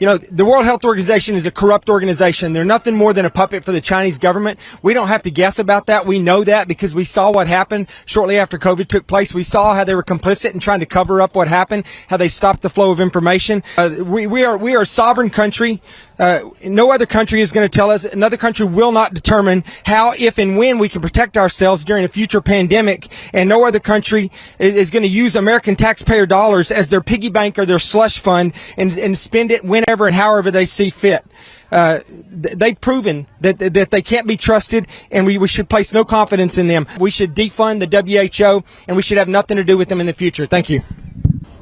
You know, the World Health Organization is a corrupt organization. They're nothing more than a puppet for the Chinese government. We don't have to guess about that. We know that because we saw what happened shortly after COVID took place. We saw how they were complicit in trying to cover up what happened, how they stopped the flow of information. We are a sovereign country. No other country is going to tell us. Another country will not determine how, if, and when we can protect ourselves during a future pandemic. And no other country is going to use American taxpayer dollars as their piggy bank or their slush fund and spend it whenever and however they see fit. They've proven that they can't be trusted, and we should place no confidence in them. We should defund the WHO, and we should have nothing to do with them in the future. Thank you.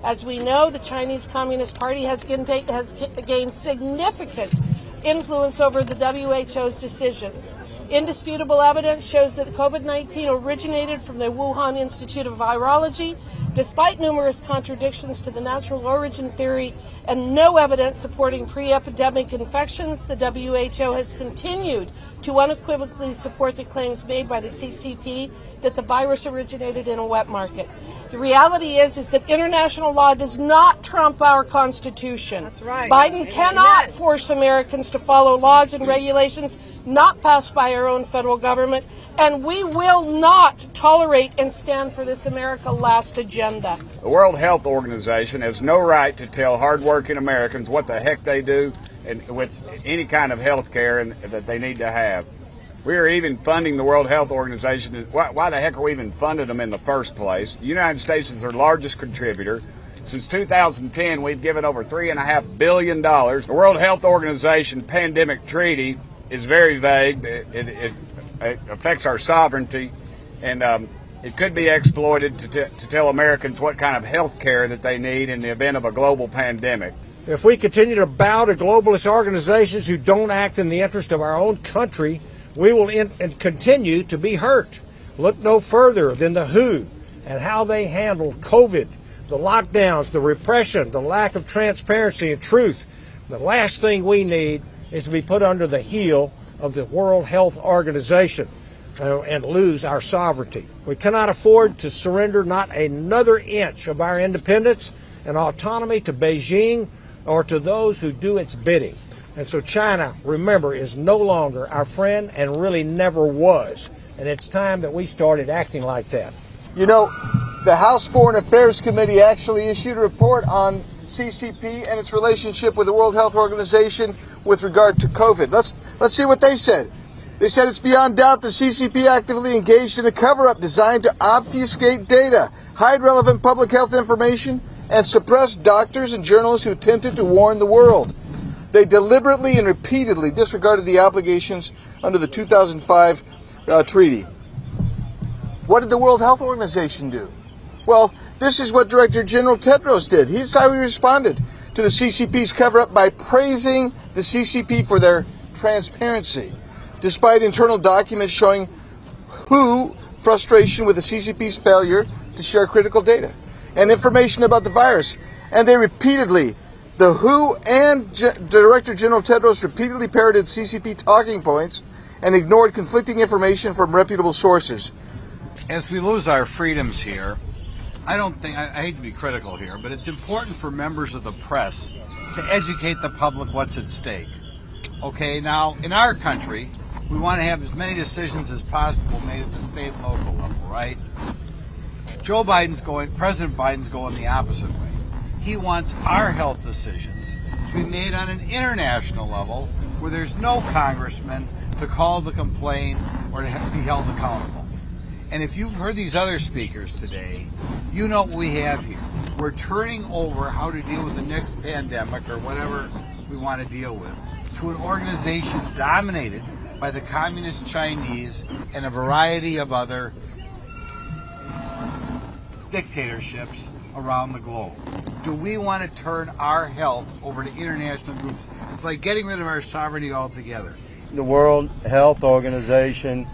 As we know, the Chinese Communist Party has gained significant influence over the WHO's decisions. Indisputable evidence shows that COVID-19 originated from the Wuhan Institute of Virology, despite numerous contradictions to the natural origin theory and no evidence supporting pre-epidemic infections. The WHO has continued to unequivocally support the claims made by the CCP that the virus originated in a wet market. The reality is that international law does not trump our Constitution. That's right. Biden cannot force Americans to follow laws and regulations not passed by our own federal government, and we will not tolerate and stand for this America Last agenda. The World Health Organization has no right to tell hardworking Americans what the heck they do and with any kind of health care that they need to have. We are even funding the World Health Organization. Why the heck are we even funding them in the first place? The United States is their largest contributor. Since 2010, we've given over $3.5 billion. The World Health Organization Pandemic Treaty is very vague. It affects our sovereignty, and it could be exploited to tell Americans what kind of health care that they need in the event of a global pandemic. If we continue to bow to globalist organizations who don't act in the interest of our own country, we will continue to be hurt. Look no further than the WHO and how they handle COVID, the lockdowns, the repression, the lack of transparency and truth. The last thing we need is to be put under the heel of the World Health Organization and lose our sovereignty. We cannot afford to surrender not another inch of our independence and autonomy to Beijing or to those who do its bidding. And so China, remember, is no longer our friend and really never was. And it's time that we started acting like that. You know, the House Foreign Affairs Committee actually issued a report on CCP and its relationship with the World Health Organization with regard to COVID. Let's see what they said. They said it's beyond doubt the CCP actively engaged in a cover-up designed to obfuscate data, hide relevant public health information, and suppress doctors and journalists who attempted to warn the world. They deliberately and repeatedly disregarded the obligations under the 2005 treaty. What did the World Health Organization do? Well, this is what Director General Tedros did. Here's how he responded to the CCP's cover-up by praising the CCP for their transparency, despite internal documents showing WHO frustration with the CCP's failure to share critical data and information about the virus. And they repeatedly, the WHO and Director General Tedros repeatedly parroted CCP talking points and ignored conflicting information from reputable sources. As we lose our freedoms here, I hate to be critical here, but it's important for members of the press to educate the public what's at stake. Okay, now, in our country, we want to have as many decisions as possible made at the state and local level, right? President Biden's going the opposite way. He wants our health decisions to be made on an international level where there's no congressman to call the complaint or to be held accountable. And if you've heard these other speakers today, you know what we have here. We're turning over how to deal with the next pandemic or whatever we want to deal with to an organization dominated by the Communist Chinese and a variety of other dictatorships around the globe. Do we want to turn our health over to international groups? It's like getting rid of our sovereignty altogether. The World Health Organization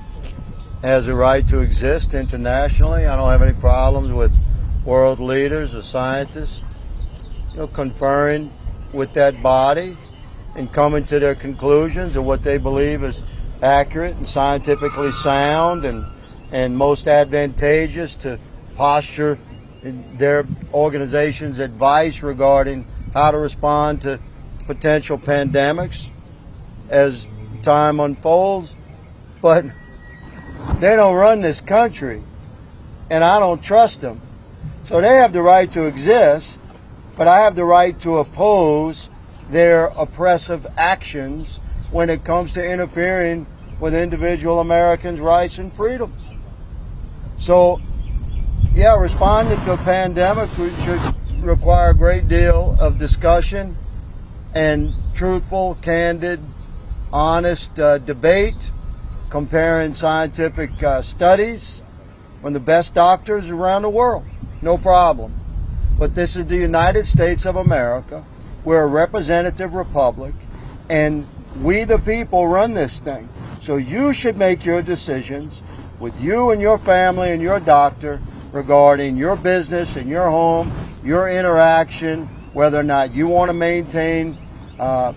has a right to exist internationally. I don't have any problems with world leaders or scientists, conferring with that body and coming to their conclusions of what they believe is accurate and scientifically sound and most advantageous to posture their organization's advice regarding how to respond to potential pandemics as time unfolds, but they don't run this country, and I don't trust them. So they have the right to exist, but I have the right to oppose their oppressive actions when it comes to interfering with individual Americans' rights and freedoms. So, yeah, responding to a pandemic should require a great deal of discussion and truthful, candid, honest debate, comparing scientific studies from the best doctors around the world. No problem. But this is the United States of America. We're a representative republic, and we the people run this thing. So you should make your decisions with you and your family and your doctor regarding your business and your home, your interaction, whether or not you want to maintain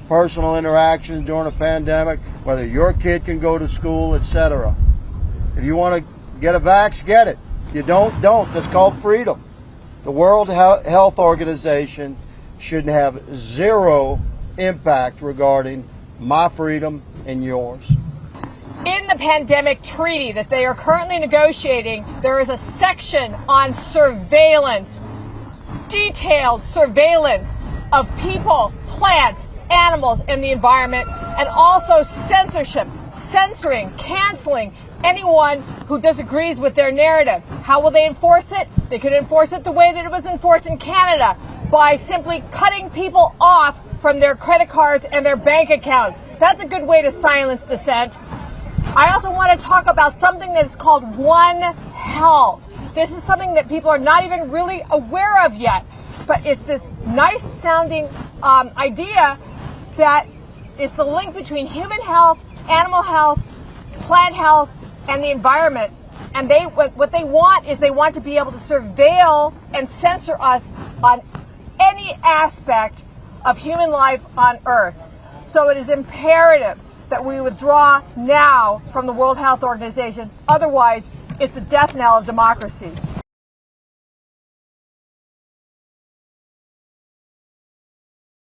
personal interactions during a pandemic, whether your kid can go to school, etc. If you want to get a vax, get it. You don't. That's called freedom. The World Health Organization should have zero impact regarding my freedom and yours. In the pandemic treaty that they are currently negotiating, there is a section on surveillance, detailed surveillance of people, plants, animals, and the environment, and also censorship, censoring, canceling anyone who disagrees with their narrative. How will they enforce it? They could enforce it the way that it was enforced in Canada, by simply cutting people off from their credit cards and their bank accounts. That's a good way to silence dissent. I also want to talk about something that is called One Health. This is something that people are not even really aware of yet, but it's this nice sounding idea that is the link between human health, animal health, plant health, and the environment. And what they want is they want to be able to surveil and censor us on any aspect of human life on Earth. So it is imperative that we withdraw now from the World Health Organization. Otherwise, it's the death knell of democracy.